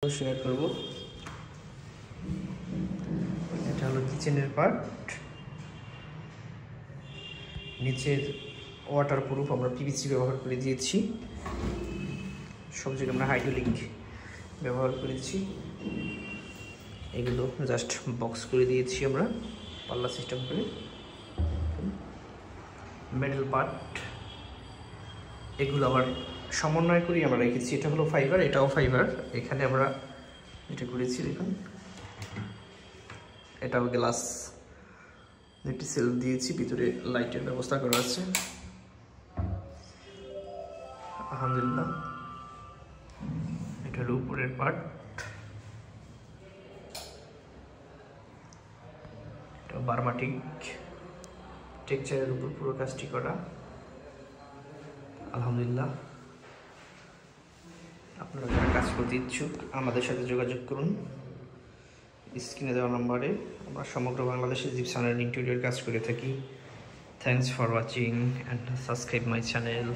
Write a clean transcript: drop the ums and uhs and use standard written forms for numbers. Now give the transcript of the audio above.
Share করব। এটা হলো কিচেনের পার্ট। নিচের ওয়াটারপ্রুফ আমরা পিভিসি ব্যবহার করে দিয়েছি, সব জায়গায় আমরা হাইড্রোলিক ব্যবহার করেছি। এগুলো জাস্ট বক্স করে দিয়েছি আমরা পাল্লা সিস্টেম করে। মেটাল পার্ট এগুলো আবার সমন্বয় করি আমরা রেখেছি। এটা হলো ফাইবার, এটাও ফাইবার। এখানে আমরা যেটা করেছি দেখুন, এটাও গ্লাস, একটি সেলফ দিয়েছি, ভিতরে লাইটের ব্যবস্থা করা আছে। আলহামদুলিল্লাহ। এটা হলো উপরের পার্ট, এটা বার্মাটিক টেক্সচারের উপর পুরো কাজটি করা। আলহামদুলিল্লাহ। আপনারা যারা কাজ করতে ইচ্ছুক আমাদের সাথে যোগাযোগ করুন। স্ক্রিনে দেওয়া নম্বরে আমরা সমগ্র বাংলাদেশে জিপসানের ইন্টেরিয়র কাজ করে থাকি। Thanks for watching and subscribe my channel.